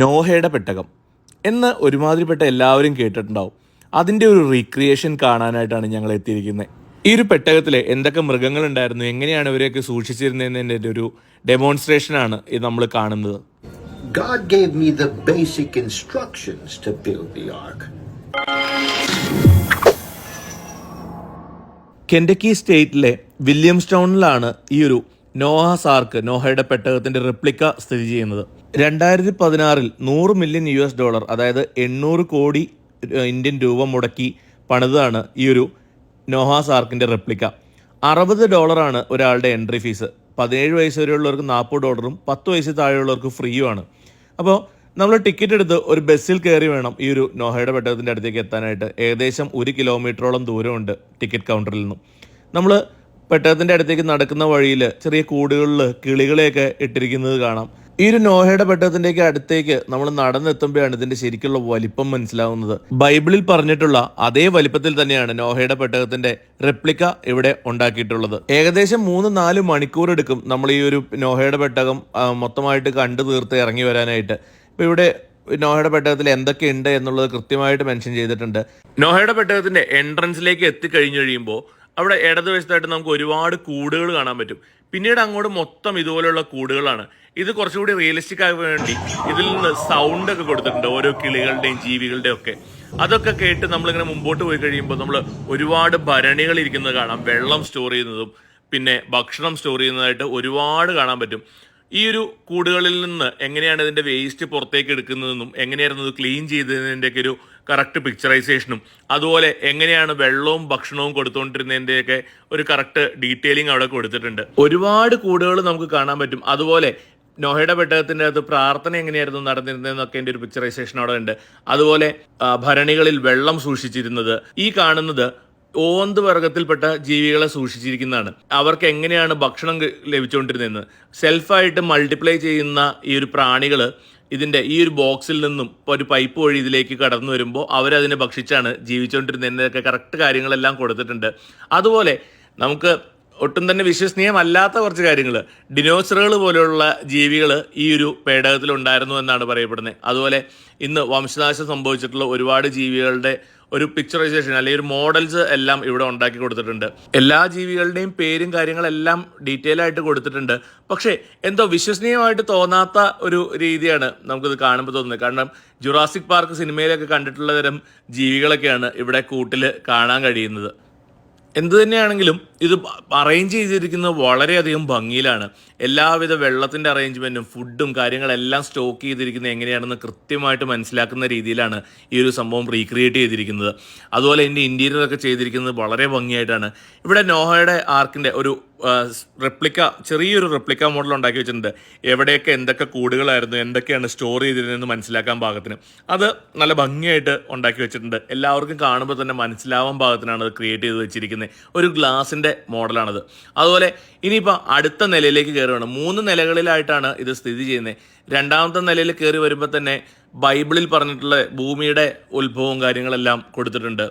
നോഹയുടെ പെട്ടകം എന്ന് ഒരുമാതിരിപ്പെട്ട എല്ലാവരും കേട്ടിട്ടുണ്ടാവും. അതിൻ്റെ ഒരു റീക്രിയേഷൻ കാണാനായിട്ടാണ് ഞങ്ങൾ എത്തിയിരിക്കുന്നത്. ഈ ഒരു പെട്ടകത്തിൽ എന്തൊക്കെ മൃഗങ്ങളുണ്ടായിരുന്നു, എങ്ങനെയാണ് ഇവരെയൊക്കെ സൂക്ഷിച്ചിരുന്നതിൻ്റെ ഒരു ഡെമോൺസ്ട്രേഷനാണ് ഇത് നമ്മൾ കാണുന്നത്. God gave me the basic instructions to build the ark. Kentucky സ്റ്റേറ്റിലെ വില്യംസ്റ്റൗണിലാണ് ഈ ഒരു നോഹാസ് ആർക്ക്, നോഹയുടെ പെട്ടകത്തിന്റെ റെപ്ലിക്ക സ്ഥിതി ചെയ്യുന്നത്. 2016 $100 മില്യൺ അതായത് 800 കോടി ഇന്ത്യൻ രൂപ മുടക്കി പണിതാണ് ഈ ഒരു നോഹാസ് ആർക്കിന്റെ റെപ്ലിക്ക. $60 ഒരാളുടെ എൻട്രി ഫീസ്. 17 വയസ്സ് വരെയുള്ളവർക്ക് $40, 10 വയസ്സ് താഴെയുള്ളവർക്ക് ഫ്രീയുമാണ്. അപ്പോൾ നമ്മൾ ടിക്കറ്റ് എടുത്ത് ഒരു ബസ്സിൽ കയറി വേണം ഈ ഒരു നോഹയുടെ പെട്ടകത്തിൻ്റെ അടുത്തേക്ക് എത്താനായിട്ട്. ഏകദേശം 1 കിലോമീറ്ററോളം ദൂരമുണ്ട് ടിക്കറ്റ് കൗണ്ടറിൽ നിന്നും. നമ്മൾ പെട്ടകത്തിൻ്റെ അടുത്തേക്ക് നടക്കുന്ന വഴിയിൽ ചെറിയ കൂടുകളിൽ കിളികളെയൊക്കെ ഇട്ടിരിക്കുന്നത് കാണാം. ഈ ഒരു നോഹയുടെ പെട്ടകത്തിൻ്റെയൊക്കെ അടുത്തേക്ക് നമ്മൾ നടന്നെത്തുമ്പോഴാണ് ഇതിൻ്റെ ശരിക്കുള്ള വലിപ്പം മനസ്സിലാവുന്നത്. ബൈബിളിൽ പറഞ്ഞിട്ടുള്ള അതേ വലിപ്പത്തിൽ തന്നെയാണ് നോഹയുടെ പെട്ടകത്തിൻ്റെ റെപ്ലിക്ക ഇവിടെ ഉണ്ടാക്കിയിട്ടുള്ളത്. ഏകദേശം 3-4 മണിക്കൂർ എടുക്കും നമ്മൾ ഈ ഒരു നോഹയുടെ പെട്ടകം മൊത്തമായിട്ട് കണ്ടു തീർത്ത് ഇറങ്ങി വരാനായിട്ട്. ഇപ്പോൾ ഇവിടെ നോഹയുടെ പെട്ടകത്തിൽ എന്തൊക്കെയുണ്ട് എന്നുള്ളത് കൃത്യമായിട്ട് മെൻഷൻ ചെയ്തിട്ടുണ്ട്. നോഹയുടെ പെട്ടകത്തിൻ്റെ എൻട്രൻസിലേക്ക് എത്തിക്കഴിഞ്ഞു കഴിയുമ്പോൾ അവിടെ ഇടതുവശത്തായിട്ട് നമുക്ക് ഒരുപാട് കൂടുകൾ കാണാൻ പറ്റും. പിന്നീട് അങ്ങോട്ട് മൊത്തം ഇതുപോലെയുള്ള കൂടുകളാണ്. ഇത് കുറച്ചുകൂടി റിയലിസ്റ്റിക് ആകാൻ വേണ്ടി ഇതിൽ നിന്ന് സൗണ്ട് ഒക്കെ കൊടുത്തിട്ടുണ്ട്, ഓരോ കിളികളുടെയും ജീവികളുടെയും ഒക്കെ. അതൊക്കെ കേട്ട് നമ്മളിങ്ങനെ മുമ്പോട്ട് പോയി കഴിയുമ്പോൾ നമ്മൾ ഒരുപാട് ഭരണികൾ ഇരിക്കുന്നത് കാണാം. വെള്ളം സ്റ്റോർ ചെയ്യുന്നതും പിന്നെ ഭക്ഷണം സ്റ്റോർ ചെയ്യുന്നതായിട്ട് ഒരുപാട് കാണാൻ പറ്റും. ഈ ഒരു കൂടുകളിൽ നിന്ന് എങ്ങനെയാണ് ഇതിൻ്റെ വേസ്റ്റ് പുറത്തേക്ക് എടുക്കുന്നതെന്നും എങ്ങനെയായിരുന്നു ഇത് ക്ലീൻ ചെയ്തതിൻ്റെയൊക്കെ ഒരു കറക്റ്റ് പിക്ചറൈസേഷനും അതുപോലെ എങ്ങനെയാണ് വെള്ളവും ഭക്ഷണവും കൊടുത്തുകൊണ്ടിരുന്നതിൻ്റെയൊക്കെ ഒരു കറക്റ്റ് ഡീറ്റെയിലിംഗ് അവിടെ കൊടുത്തിട്ടുണ്ട്. ഒരുപാട് കൂടുകൾ നമുക്ക് കാണാൻ പറ്റും. അതുപോലെ നോഹയുടെ പെട്ടകത്തിൻ്റെ അകത്ത് പ്രാർത്ഥന എങ്ങനെയായിരുന്നു നടന്നിരുന്നതെന്നൊക്കെ എൻ്റെ ഒരു പിക്ചറൈസേഷൻ അവിടെ ഉണ്ട്. അതുപോലെ ഭരണികളിൽ വെള്ളം സൂക്ഷിച്ചിരുന്നത്, ഈ കാണുന്നത് ഓന്ത് വർഗത്തിൽപ്പെട്ട ജീവികളെ സൂക്ഷിച്ചിരിക്കുന്നതാണ്. അവർക്ക് എങ്ങനെയാണ് ഭക്ഷണം ലഭിച്ചുകൊണ്ടിരുന്നതെന്ന് സെൽഫായിട്ട് മൾട്ടിപ്ലൈ ചെയ്യുന്ന ഈ ഒരു പ്രാണികൾ ഇതിൻ്റെ ഈ ഒരു ബോക്സിൽ നിന്നും ഇപ്പോൾ ഒരു പൈപ്പ് വഴി ഇതിലേക്ക് കടന്നു വരുമ്പോൾ അവരതിനെ ഭക്ഷിച്ചാണ് ജീവിച്ചുകൊണ്ടിരുന്നതിൻ്റെയൊക്കെ കറക്റ്റ് കാര്യങ്ങളെല്ലാം കൊടുത്തിട്ടുണ്ട്. അതുപോലെ നമുക്ക് ഒട്ടും തന്നെ വിശ്വസനീയമല്ലാത്ത കുറച്ച് കാര്യങ്ങൾ, ഡിനോസറുകൾ പോലെയുള്ള ജീവികൾ ഈ ഒരു പേടകത്തിൽ ഉണ്ടായിരുന്നു എന്നാണ് പറയപ്പെടുന്നത്. അതുപോലെ ഇന്ന് വംശനാശം സംഭവിച്ചിട്ടുള്ള ഒരുപാട് ജീവികളുടെ ഒരു പിക്ചറൈസേഷൻ അല്ലെങ്കിൽ ഒരു മോഡൽസ് എല്ലാം ഇവിടെ ഉണ്ടാക്കി കൊടുത്തിട്ടുണ്ട്. എല്ലാ ജീവികളുടെയും പേരും കാര്യങ്ങളെല്ലാം ഡീറ്റെയിൽ ആയിട്ട് കൊടുത്തിട്ടുണ്ട്. പക്ഷേ എന്തോ വിശ്വസനീയമായിട്ട് തോന്നാത്ത ഒരു രീതിയാണ് നമുക്കിത് കാണുമ്പോൾ തോന്നുന്നത്. കാരണം ജുറാസിക് പാർക്ക് സിനിമയിലൊക്കെ കണ്ടിട്ടുള്ള തരം ജീവികളൊക്കെയാണ് ഇവിടെ കൂട്ടിൽ കാണാൻ കഴിയുന്നത്. എന്തു തന്നെയാണെങ്കിലും ഇത് അറേഞ്ച് ചെയ്തിരിക്കുന്നത് വളരെയധികം ഭംഗിയിലാണ്. എല്ലാവിധ വെള്ളത്തിൻ്റെ അറേഞ്ച്മെൻറ്റും ഫുഡും കാര്യങ്ങളെല്ലാം സ്റ്റോക്ക് ചെയ്തിരിക്കുന്നത് എങ്ങനെയാണെന്ന് കൃത്യമായിട്ട് മനസ്സിലാക്കുന്ന രീതിയിലാണ് ഈ ഒരു സംഭവം റീക്രിയേറ്റ് ചെയ്തിരിക്കുന്നത്. അതുപോലെ ഇതിൻ്റെ ഇൻറ്റീരിയറൊക്കെ ചെയ്തിരിക്കുന്നത് വളരെ ഭംഗിയായിട്ടാണ്. ഇവിടെ നോഹയുടെ ആർക്കിൻ്റെ ഒരു ചെറിയൊരു റെപ്ലിക്ക മോഡൽ ഉണ്ടാക്കി വെച്ചിട്ടുണ്ട്. എവിടെയൊക്കെ എന്തൊക്കെ കൂടുകളായിരുന്നു, എന്തൊക്കെയാണ് സ്റ്റോർ ചെയ്തിരുന്നതെന്ന് മനസ്സിലാക്കാൻ പാകത്തിന് അത് നല്ല ഭംഗിയായിട്ട് ഉണ്ടാക്കി വെച്ചിട്ടുണ്ട്. എല്ലാവർക്കും കാണുമ്പോൾ തന്നെ മനസ്സിലാവാൻ പാകത്തിനാണ് അത് ക്രിയേറ്റ് ചെയ്ത് വെച്ചിരിക്കുന്നത്. ഒരു ഗ്ലാസിൻ്റെ മോഡലാണത്. അതുപോലെ ഇനിയിപ്പോൾ അടുത്ത നിലയിലേക്ക് കയറുകയാണ്. 3 നിലകളിലായിട്ടാണ് ഇത് സ്ഥിതി ചെയ്യുന്നത്. 2ാമത്തെ നിലയിൽ കയറി വരുമ്പോൾ തന്നെ ബൈബിളിൽ പറഞ്ഞിട്ടുള്ള ഭൂമിയുടെ ഉത്ഭവവും കാര്യങ്ങളെല്ലാം കൊടുത്തിട്ടുണ്ട്.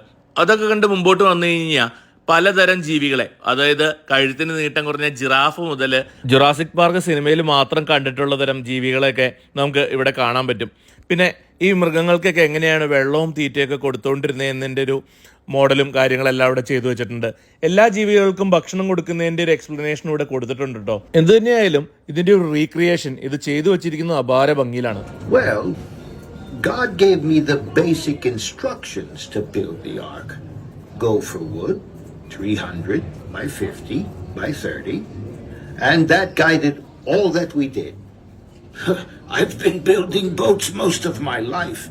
അതൊക്കെ കണ്ട് മുമ്പോട്ട് വന്നു കഴിഞ്ഞാൽ പലതരം ജീവികളെ, അതായത് കഴുത്തിന് നീട്ടം കുറഞ്ഞ ജിറാഫ് മുതൽ ജുറാസിക് പാർക്ക് സിനിമയിൽ മാത്രം കണ്ടിട്ടുള്ള തരം ജീവികളെയൊക്കെ നമുക്ക് ഇവിടെ കാണാൻ പറ്റും. പിന്നെ ഈ മൃഗങ്ങൾക്കൊക്കെ എങ്ങനെയാണ് വെള്ളവും തീറ്റയൊക്കെ കൊടുത്തുകൊണ്ടിരുന്നത് എന്നതിൻ്റെ ഒരു മോഡലും കാര്യങ്ങളെല്ലാം ഇവിടെ ചെയ്തു വെച്ചിട്ടുണ്ട്. എല്ലാ ജീവികൾക്കും ഭക്ഷണം കൊടുക്കുന്നതിൻ്റെ ഒരു എക്സ്പ്ലനേഷൻ ഇവിടെ കൊടുത്തിട്ടുണ്ട് കേട്ടോ. എന്ത് തന്നെയായാലും ഇതിൻ്റെ ഒരു റീക്രിയേഷൻ ഇത് ചെയ്തു വെച്ചിരിക്കുന്നത് അപാര ഭംഗിയിലാണ്. Well, God gave me the basic instructions to build the ark. Go for wood, 300 by 50 by 30, and that guided all that we did. I've been building boats most of my life.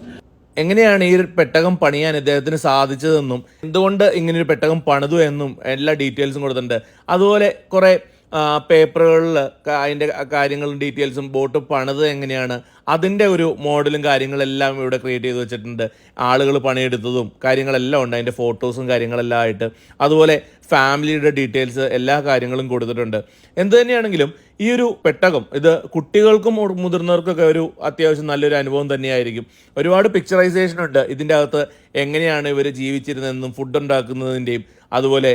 എങ്ങനെയാണ് ഈ ഒരു പെട്ടകം പണിയാൻ ഇദ്ദേഹത്തിന് സാധിച്ചതെന്നും എന്തുകൊണ്ട് ഇങ്ങനൊരു പെട്ടകം പണിതു എന്നും എല്ലാ ഡീറ്റെയിൽസും കൊടുത്തിട്ടുണ്ട്. അതുപോലെ കുറേ പേപ്പറുകളിൽ അതിൻ്റെ കാര്യങ്ങളും ഡീറ്റെയിൽസും ബോട്ട് പണിത് എങ്ങനെയാണ് അതിൻ്റെ ഒരു മോഡലും കാര്യങ്ങളെല്ലാം ഇവിടെ ക്രിയേറ്റ് ചെയ്ത് വെച്ചിട്ടുണ്ട്. ആളുകൾ പണിയെടുത്തതും കാര്യങ്ങളെല്ലാം ഉണ്ട്, അതിൻ്റെ ഫോട്ടോസും കാര്യങ്ങളെല്ലാം ആയിട്ട്. അതുപോലെ ഫാമിലിയുടെ ഡീറ്റെയിൽസ് എല്ലാ കാര്യങ്ങളും കൊടുത്തിട്ടുണ്ട്. എന്ത് തന്നെയാണെങ്കിലും ഈ ഒരു പെട്ടകം ഇത് കുട്ടികൾക്കും മുതിർന്നവർക്കൊക്കെ ഒരു അത്യാവശ്യം നല്ലൊരു അനുഭവം തന്നെയായിരിക്കും. ഒരുപാട് പിക്ചറൈസേഷൻ ഉണ്ട് ഇതിൻ്റെ അകത്ത്. എങ്ങനെയാണ് ഇവർ ജീവിച്ചിരുന്നതെന്നും ഫുഡ് ഉണ്ടാക്കുന്നതിൻ്റെയും അതുപോലെ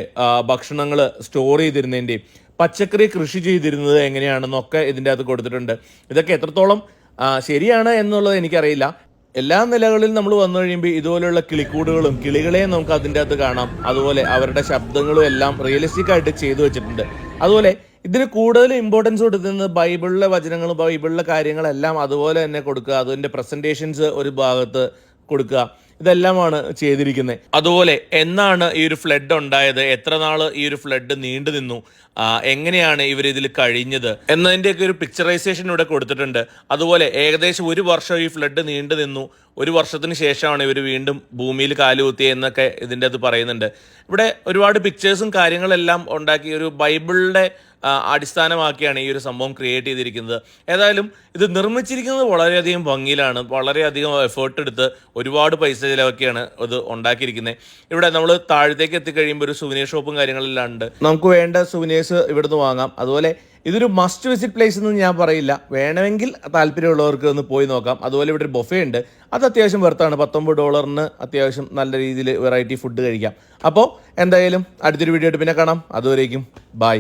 ഭക്ഷണങ്ങൾ സ്റ്റോർ ചെയ്തിരുന്നതിൻ്റെയും പച്ചക്കറി കൃഷി ചെയ്തിരുന്നത് എങ്ങനെയാണെന്നൊക്കെ ഇതിൻ്റെ അകത്ത് കൊടുത്തിട്ടുണ്ട്. ഇതൊക്കെ എത്രത്തോളം ശരിയാണ് എന്നുള്ളത് എനിക്കറിയില്ല. എല്ലാ നിലകളിലും നമ്മൾ വന്നു കഴിയുമ്പോൾ ഇതുപോലെയുള്ള കിളിക്കൂടുകളും കിളികളെയും നമുക്ക് അതിൻ്റെ അകത്ത് കാണാം. അതുപോലെ അവരുടെ ശബ്ദങ്ങളും എല്ലാം റിയലിസ്റ്റിക് ആയിട്ട് ചെയ്തു വെച്ചിട്ടുണ്ട്. അതുപോലെ ഇതിന് കൂടുതൽ ഇമ്പോർട്ടൻസ് കൊടുക്കുന്നത് ബൈബിളിലെ വചനങ്ങളും ബൈബിളിലെ കാര്യങ്ങളെല്ലാം അതുപോലെ തന്നെ കൊടുക്കുക, അതിൻ്റെ പ്രസൻറ്റേഷൻസ് ഒരു ഭാഗത്ത് കൊടുക്കുക, ഇതെല്ലാമാണ് ചെയ്തിരിക്കുന്നത്. അതുപോലെ എന്നാണ് ഈ ഒരു ഫ്ലഡ് ഉണ്ടായത്, എത്ര നാള് ഈ ഒരു ഫ്ലഡ് നീണ്ടു നിന്നു, എങ്ങനെയാണ് ഇവർ ഇതിൽ കഴിഞ്ഞത് എന്നതിൻ്റെയൊക്കെ ഒരു പിക്ചറൈസേഷൻ ഇവിടെ കൊടുത്തിട്ടുണ്ട്. അതുപോലെ ഏകദേശം 1 വർഷം ഈ ഫ്ലഡ് നീണ്ടു നിന്നു, 1 വർഷത്തിന് ശേഷമാണ് ഇവർ വീണ്ടും ഭൂമിയിൽ കാലുകുത്തിയെന്നൊക്കെ ഇതിൻ്റെ അത് പറയുന്നുണ്ട്. ഇവിടെ ഒരുപാട് പിക്ചേഴ്സും കാര്യങ്ങളെല്ലാം ഉണ്ടാക്കി ഒരു ബൈബിളിൻ്റെ അടിസ്ഥാനമാക്കിയാണ് ഈ ഒരു സംഭവം ക്രിയേറ്റ് ചെയ്തിരിക്കുന്നത്. ഏതായാലും ഇത് നിർമ്മിച്ചിരിക്കുന്നത് വളരെയധികം ഭംഗിയിലാണ്, വളരെയധികം എഫേർട്ട് എടുത്ത് ഒരുപാട് പൈസ ചിലവൊക്കെയാണ് ഇത് ഉണ്ടാക്കിയിരിക്കുന്നത്. ഇവിടെ നമ്മൾ താഴത്തേക്ക് എത്തിക്കഴിയുമ്പോൾ ഒരു സുവനീർ ഷോപ്പും കാര്യങ്ങളെല്ലാം ഉണ്ട്, നമുക്ക് വേണ്ട സുവനീർസ് ഇവിടുന്ന് വാങ്ങാം. അതുപോലെ ഇതൊരു മസ്റ്റ് വിസിറ്റ് പ്ലേസ് എന്ന് ഞാൻ പറയില്ല, വേണമെങ്കിൽ താല്പര്യമുള്ളവർക്ക് ഒന്ന് പോയി നോക്കാം. അതുപോലെ ഇവിടെ ഒരു ബൊഫേ ഉണ്ട്, അത് അത്യാവശ്യം വെർത്താണ്. $19 അത്യാവശ്യം നല്ല രീതിയിൽ വെറൈറ്റി ഫുഡ് കഴിക്കാം. അപ്പോൾ എന്തായാലും അടുത്തൊരു വീഡിയോ ആയിട്ട് പിന്നെ കാണാം. അതുവരേക്കും ബൈ.